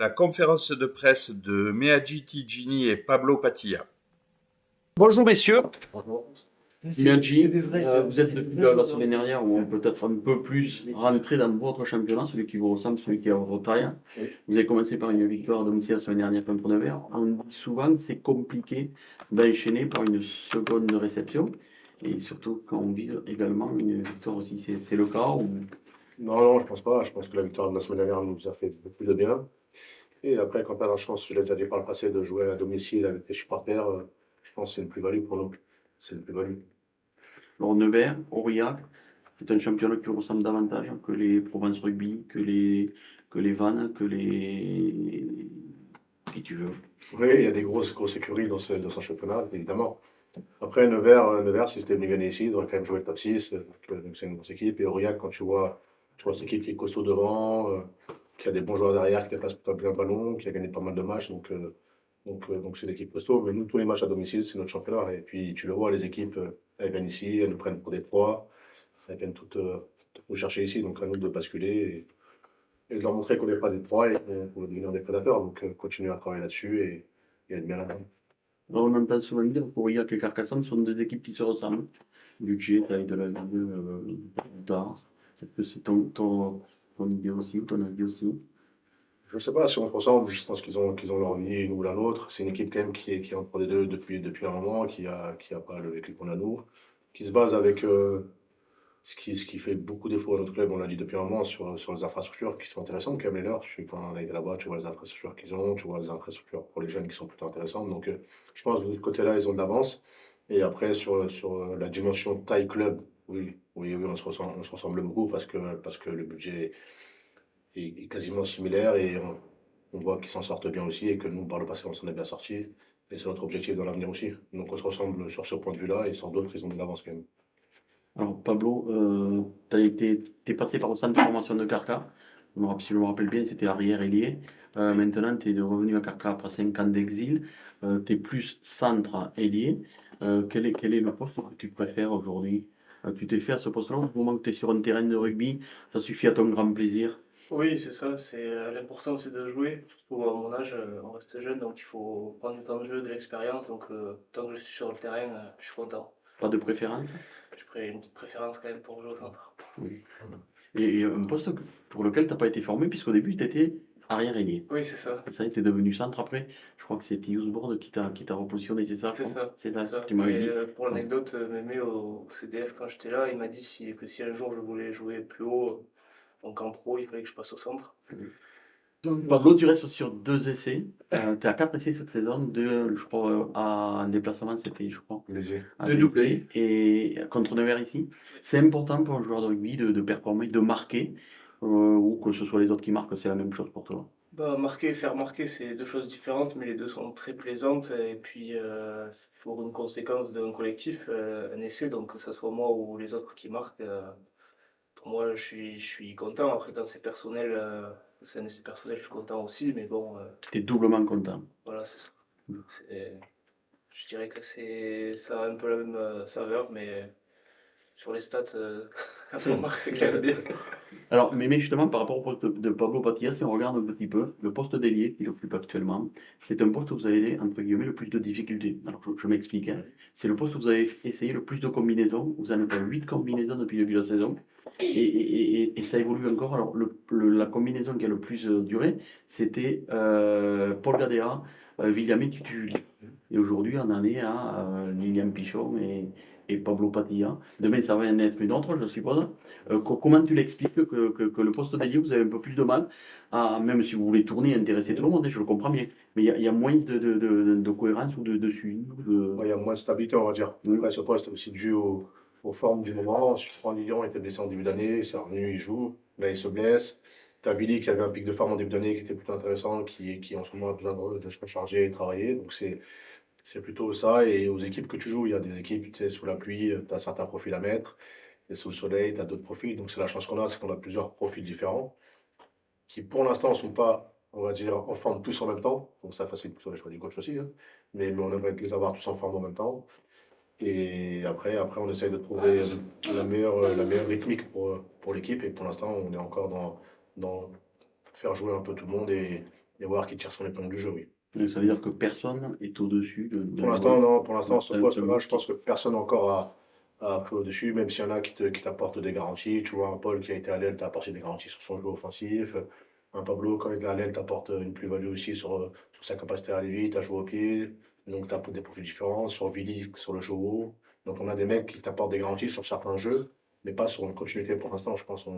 La conférence de presse de Meadji Tijini et Pablo Patilla. Bonjour messieurs. Bonjour. Meadji, vous êtes depuis la semaine dernière, ou peut-être un peu plus, rentré dans votre championnat, celui qui vous ressemble, celui qui est à votre taille. Oui. Vous avez commencé par une victoire à domicile la semaine dernière contre Nevers. On dit souvent que c'est compliqué d'enchaîner par une seconde réception, et surtout quand on vise également une victoire aussi. C'est le cas ou... Non, je pense pas. Je pense que la victoire de la semaine dernière nous a fait beaucoup de bien. Et après, quand tu as la chance, je l'ai déjà dit par le passé, de jouer à domicile avec tes supporters, je pense que c'est une plus-value pour nous. C'est une plus-value. Alors Nevers, Aurillac, c'est un championnat qui ressemble davantage que les Provence Rugby, que les Vannes, que les... qui tu veux. Oui, il y a des grosses écuries dans ce championnat, évidemment. Après, Nevers, si c'était venu gagner ici, il aurait quand même joué le top 6. Donc c'est une grosse équipe. Et Aurillac, quand tu vois cette équipe qui est costaud devant, qui a des bons joueurs derrière, qui déplace plutôt bien le ballon, qui a gagné pas mal de matchs. Donc c'est l'équipe costaud. Mais nous, tous les matchs à domicile, c'est notre championnat. Et puis, tu le vois, les équipes, elles viennent ici, elles nous prennent pour des proies. Elles viennent toutes nous chercher ici. Donc, à nous de basculer et de leur montrer qu'on n'est pas des proies et qu'on va devenir des prédateurs. Donc, continuer à travailler là-dessus et être bien là-dedans. Alors, on entend souvent dire qu'Aurillac et Carcassonne sont deux équipes qui se ressemblent. Budget, taille de la ville, tard. Est-ce que c'est ton idée aussi ou ton avis aussi? Je ne sais pas si on se ressemble, je pense qu'ils ont leur vie, nous la nôtre. C'est une équipe quand même qui est en Pro D2 depuis un moment, qui a pas le vécu qu'on a nous, qui se base avec ce qui fait beaucoup défaut à notre club, on l'a dit depuis un moment, sur les infrastructures qui sont intéressantes, comme les leurs. Je sais quand on a été là-bas, tu vois les infrastructures qu'ils ont, tu vois les infrastructures pour les jeunes qui sont plutôt intéressantes. Donc je pense que de ce côté-là, ils ont de l'avance. Et après, sur la dimension taille club, oui, on se ressemble beaucoup parce que le budget est quasiment similaire et on voit qu'ils s'en sortent bien aussi et que nous, par le passé, on s'en est bien sortis. Et c'est notre objectif dans l'avenir aussi. Donc on se ressemble sur ce point de vue-là et sur d'autres, ils ont de l'avance quand même. Alors, Pablo, t'es passé par le centre de formation de Carca. Si je me rappelle bien, c'était arrière-ailier. Maintenant, tu es revenu à Carca après 5 ans d'exil. Tu es plus centre-ailier. Quel est le poste que tu préfères aujourd'hui? Tu t'es fait à ce poste-là au moment que tu es sur un terrain de rugby, ça suffit à ton grand plaisir. Oui, c'est ça. L'important, c'est de jouer. Surtout à mon âge, on reste jeune, donc il faut prendre du temps de jeu, de l'expérience. Donc tant que je suis sur le terrain, je suis content. Pas de préférence? Je ferai une petite préférence quand même pour jouer au centre. Oui. Et un poste pour lequel tu n'as pas été formé, puisqu'au début, tu étais arrière-ailier. Oui, c'est ça. Et ça, tu es devenu centre après. Je crois que c'est Tiusbourg qui t'a repositionné, c'est ça? C'est ça. C'est ça, C'est ça. tu m'avais Et, dit. pour l'anecdote, Mémé au CDF, quand j'étais là, il m'a dit que si un jour je voulais jouer plus haut, donc en pro, il fallait que je passe au centre. Pablo, tu restes sur 2 essais. Tu as 4 essais cette saison. Deux, je crois, en déplacement, c'était, je crois, Léger. deux doublés. Et contre Nevers ici. C'est important pour un joueur de rugby de performer, de marquer, ou que ce soit les autres qui marquent, c'est la même chose pour toi. Bah, faire marquer, c'est deux choses différentes, mais les deux sont très plaisantes. Et puis, pour une conséquence d'un collectif, un essai, donc que ce soit moi ou les autres qui marquent, pour moi, je suis content. Après, quand c'est personnel, c'est un essai personnel, je suis content aussi. Mais bon, Tu es doublement content. voilà, c'est ça. Je dirais que ça a un peu la même saveur, mais sur les stats, quand on marque, c'est quand même bien. Alors, mais justement, par rapport au poste de Pablo Patilla, si on regarde un petit peu, le poste d'ailier qu'il occupe actuellement, c'est un poste où vous avez, entre guillemets, le plus de difficultés. Alors, je m'explique, hein. C'est le poste où vous avez essayé le plus de combinaisons. Vous en avez 8 combinaisons depuis le début de la saison. Et ça évolue encore. Alors, la combinaison qui a le plus duré, c'était Paul Gadea, William Tituli. Et aujourd'hui, on en est à Lilian Pichon et Pablo Patilla. Demain, ça va en être une autre, je suppose. Comment tu l'expliques que le poste d'ailier, vous avez un peu plus de mal, même si vous voulez tourner et intéresser tout le monde, hein, je le comprends bien, mais il y a moins de cohérence ou de suivi. Ouais, il y a moins de stabilité, on va dire. Après, ce poste est aussi dû aux formes du moment. Si tu prends Lyon, il était blessé en début d'année, c'est revenu, il joue. Là, il se blesse. T'as Billy qui avait un pic de forme en début d'année qui était plutôt intéressant, qui en ce moment a besoin de se recharger et travailler. Donc c'est plutôt ça. Et aux équipes que tu joues, il y a des équipes, tu sais, sous la pluie, tu as certains profils à mettre. Et sous le soleil, tu as d'autres profils. Donc c'est la chance qu'on a, c'est qu'on a plusieurs profils différents qui pour l'instant ne sont pas, on va dire, en forme tous en même temps. Donc ça facilite sur les choix du coach aussi, hein. Mais on aimerait les avoir tous en forme en même temps. Et après on essaye de trouver la meilleure rythmique pour l'équipe. Et pour l'instant, on est encore dans faire jouer un peu tout le monde et voir qui tire son épingle du jeu, oui. Donc, ça veut dire que personne est au-dessus de Pour l'instant, non. Pour l'instant, Ouais, ce t'as- poste-là, je pense que personne encore a pris au-dessus, même s'il y en a qui t'apportent des garanties. Tu vois, un Paul qui a été à l'aile t'a apporté des garanties sur son jeu offensif. Un Pablo, quand il est à l'aile, t'apporte une plus-value aussi sur sa capacité à aller vite, à jouer au pied. Donc, tu as des profils différents. Sur Vili, sur le jeu haut. Donc, on a des mecs qui t'apportent des garanties sur certains jeux, mais pas sur une continuité pour l'instant. Je pense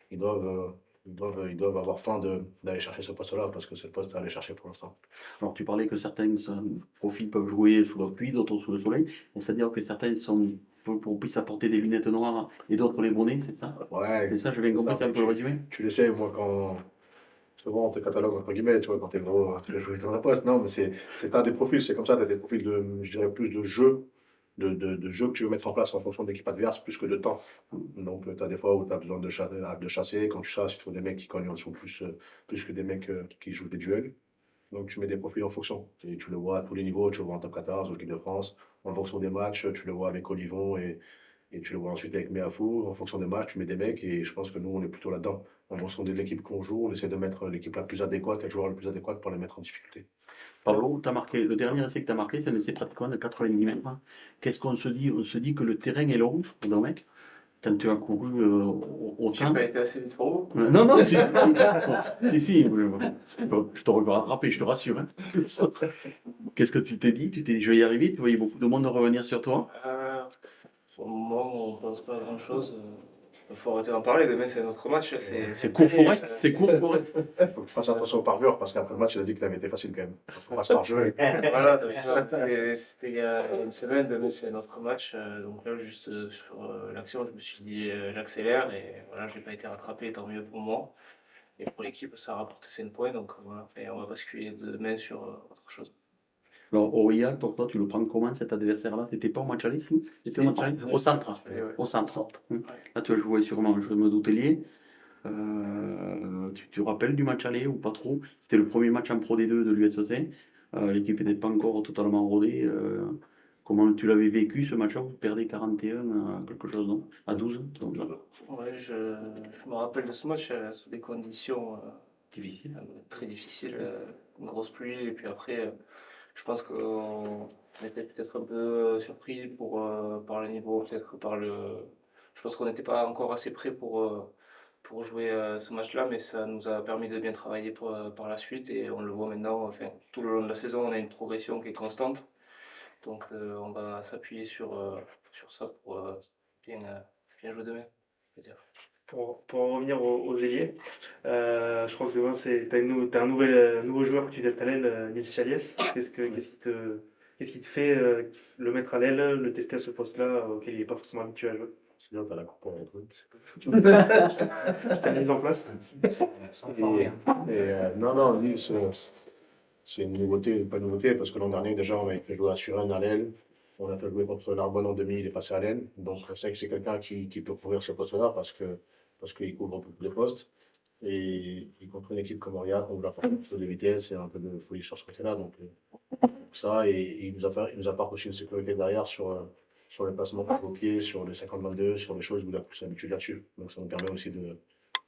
qu'ils doivent, ils doivent avoir faim d'aller chercher ce poste-là, parce que c'est le poste à aller chercher pour l'instant. Alors, tu parlais que certains profils peuvent jouer sous la pluie, d'autres sous le soleil. Et c'est-à-dire que certains puissent apporter des lunettes noires et d'autres les bonnets, c'est ça? Ouais, C'est ça, je viens de comprendre, c'est un peu le résumé? tu le sais, moi, quand souvent on te catalogue entre guillemets, tu vois, quand t'es gros, tu vas jouer dans un poste. Non, mais c'est un des profils, c'est comme ça, tu as des profils je dirais, plus de jeu, de jeu que tu veux mettre en place en fonction de l'équipe adverse, plus que de temps. Donc, tu as des fois où tu as besoin de chasser. Quand tu chasses, il faut des mecs qui cognent en dessous plus que des mecs qui jouent des duels. Donc, tu mets des profils en fonction. Et tu le vois à tous les niveaux, tu le vois en top 14, en équipe de France, en fonction des matchs, tu le vois avec Olivon et tu le vois ensuite avec Meafou. En fonction des matchs, tu mets des mecs et je pense que nous, on est plutôt là-dedans. En fonction de l'équipe qu'on joue, on essaie de mettre l'équipe la plus adéquate et le joueur le plus adéquat pour les mettre en difficulté. Pablo, t'as marqué, le dernier essai que tu as marqué, c'est un essai pratiquement de 90 mètres. Qu'est-ce qu'on se dit? On se dit que le terrain est long pour nos mecs. Quand tu as couru J'ai autant. pas été assez vite pour vous. Non, non, si, si, je t'aurais pas rattrapé, je te rassure. Hein. Qu'est-ce que tu t'es dit? Tu t'es dit, je vais y arriver, tu voyais beaucoup de monde revenir sur toi. Pour le moment, on pense pas à grand-chose. Il faut arrêter d'en parler. Demain, c'est notre match. C'est court Forest, c'est court Forest. Il faut que tu fasses attention au parure parce qu'après le match, il a dit qu'il avait été facile quand même. On passe par jeu. Voilà, donc, c'était il y a une semaine, demain c'est notre match. Donc là, juste sur l'action, je me suis dit, j'accélère et voilà, j'ai pas été rattrapé, tant mieux pour moi. Et pour l'équipe, ça a rapporté 5 points, donc voilà, et on va basculer demain sur autre chose. Alors, Aurillac, pour toi, tu le prends comment cet adversaire-là? T'étais pas au match aller, si? T'étais au match aller? Au centre. Ouais. Au centre. Là, tu as joué sûrement, je me doute, lié. Tu te rappelles du match aller ou pas trop? C'était le premier match en Pro D2 de l'USEC. L'équipe n'était pas encore totalement rodée. Comment tu l'avais vécu ce match-là? Vous perdez 41 à quelque chose, non? À 12? Donc, Ouais, je me rappelle de ce match sous des conditions difficile. très difficiles, une grosse pluie, et puis après, je pense qu'on était peut-être un peu surpris par le niveau, peut-être par le. Je pense qu'on n'était pas encore assez prêt pour jouer ce match-là, mais ça nous a permis de bien travailler par la suite, et on le voit maintenant, enfin, tout le long de la saison, on a une progression qui est constante. Donc on va s'appuyer sur ça pour bien jouer demain, je veux dire. Pour en revenir aux ailiers, je crois que demain, t'as un nouveau joueur que tu testes à l'aile, Nils Chaliès. Qu'est-ce qui te fait le mettre à l'aile, le tester à ce poste-là auquel il n'est pas forcément habitué à jouer? C'est bien, t'as la coupe en truc. C'est la mise en place. Non, Nils, c'est une nouveauté, pas une nouveauté, parce que l'an dernier, déjà, on avait fait jouer à Suresnes à l'aile. On a fait jouer contre Narbonne en demi, il est passé à l'aile. Donc, c'est que c'est quelqu'un qui peut couvrir ce poste-là parce qu'il couvre beaucoup de postes. Et contre une équipe comme Aurillac, on voulait apporter un peu de vitesse et un peu de folie sur ce côté-là. Donc, ça, et il nous apporte aussi une sécurité derrière sur les placements au pied, sur les 50-22, sur les choses où il a plus l'habitude là-dessus. Donc, ça nous permet aussi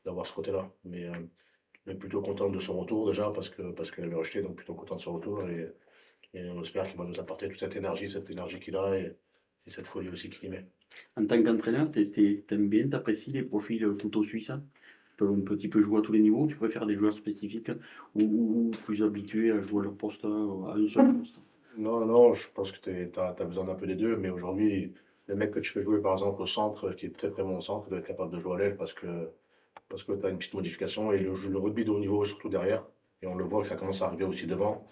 d'avoir ce côté-là. Mais plutôt content de son retour déjà parce qu'il avait rejeté, donc plutôt content de son retour. Et on espère qu'il va nous apporter toute cette énergie qu'il a et cette folie aussi qu'il y met. En tant qu'entraîneur, t'aimes bien, t'apprécies les profils couteau suisse? Un petit peu jouer à tous les niveaux, tu préfères des joueurs spécifiques ou plus habitués à jouer à leur poste, à un seul poste? Non, je pense que tu as besoin d'un peu des deux, mais aujourd'hui, le mec que tu fais jouer par exemple au centre, qui est très très bon au centre, doit être capable de jouer à l'aile parce que tu as une petite modification et le rugby de haut niveau est surtout derrière. Et on le voit que ça commence à arriver aussi devant.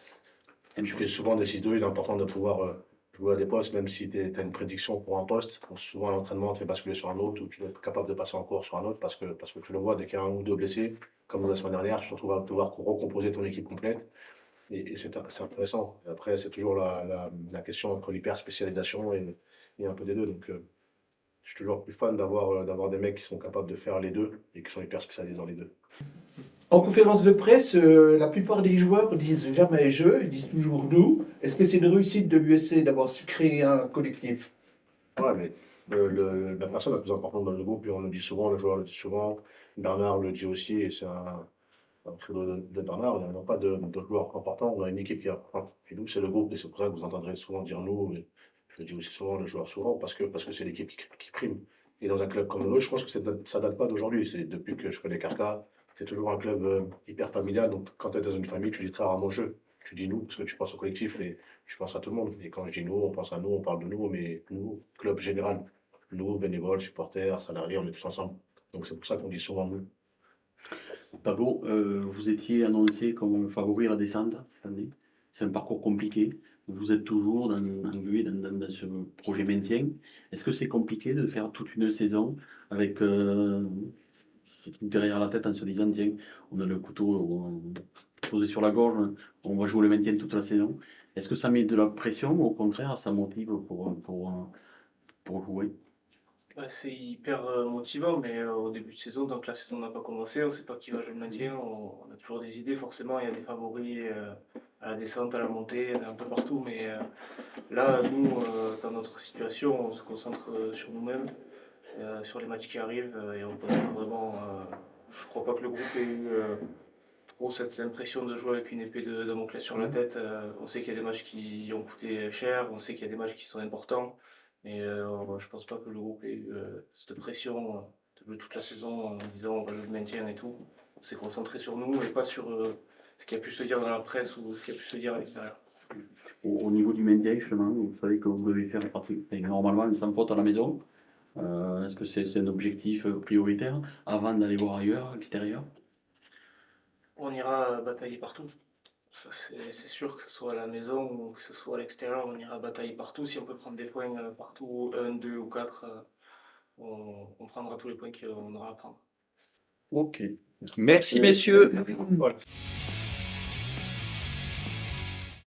Et tu fais souvent des 6-2, il est important de pouvoir jouer à des postes, même si tu as une prédiction pour un poste. Souvent à l'entraînement, tu fais basculer sur un autre ou tu dois être capable de passer en cours sur un autre parce que tu le vois, dès qu'il y a un ou deux blessés, comme la semaine dernière, tu te retrouves à devoir recomposer ton équipe complète. Et c'est intéressant. Et après, c'est toujours la question entre l'hyper spécialisation et un peu des deux. Donc, je suis toujours plus fan d'avoir des mecs qui sont capables de faire les deux et qui sont hyper spécialisés dans les deux. En conférence de presse, la plupart des joueurs disent jamais je, ils disent toujours nous. Est-ce que c'est une réussite de l'USC d'avoir su créer un collectif? Ouais, mais la personne la plus importante dans le groupe, et on le dit souvent, le joueur le dit souvent, Bernard le dit aussi, et Alors, chez de Bernard, on n'a pas de joueurs importants, on a une équipe qui est importante. Et nous, c'est le groupe, et c'est pour ça que vous entendrez souvent dire nous, mais je dis aussi souvent le joueur souvent, parce que c'est l'équipe qui prime. Et dans un club comme le nôtre, je pense que ça date pas d'aujourd'hui. C'est depuis que je connais Carca, c'est toujours un club hyper familial. Donc quand tu es dans une famille, tu dis ça à mon jeu. Tu dis nous, parce que tu penses au collectif et tu penses à tout le monde. Et quand je dis nous, on pense à nous, on parle de nous, mais nous, club général. Nous, bénévoles, supporters, salariés, on est tous ensemble. Donc c'est pour ça qu'on dit souvent nous. Pablo, vous étiez annoncé comme favori à la descente cette année. C'est un parcours compliqué. Vous êtes toujours englué dans ce projet maintien. Est-ce que c'est compliqué de faire toute une saison avec ce truc derrière la tête en se disant, tiens, on a le couteau posé sur la gorge, on va jouer le maintien toute la saison. Est-ce que ça met de la pression ou au contraire, ça motive pour jouer? Ouais, c'est hyper motivant, mais au début de saison, tant que la saison n'a pas commencé, on ne sait pas qui va jouer le maintien. On a toujours des idées, forcément. Il y a des favoris à la descente, à la montée, un peu partout. Mais là, nous, dans notre situation, on se concentre sur nous-mêmes, sur les matchs qui arrivent. Et on pense vraiment. Je crois pas que le groupe ait eu trop cette impression de jouer avec une épée de Damoclès sur la tête. On sait qu'il y a des matchs qui ont coûté cher, on sait qu'il y a des matchs qui sont importants. Mais je pense pas que le groupe ait eu cette pression de jouer toute la saison en disant on va jouer le maintien et tout. On s'est concentré sur nous et pas sur ce qui a pu se dire dans la presse ou ce qui a pu se dire à l'extérieur. Au niveau du maintien, justement, vous savez que vous devez faire normalement sans faute à la maison. Est-ce que c'est un objectif prioritaire avant d'aller voir ailleurs, à l'extérieur? On ira batailler partout. Ça, c'est sûr, que ce soit à la maison ou que ce soit à l'extérieur, on ira batailler partout. Si on peut prendre des points partout, 1, 2 ou 4, on prendra tous les points qu'on aura à prendre. Ok. Merci, messieurs. Voilà.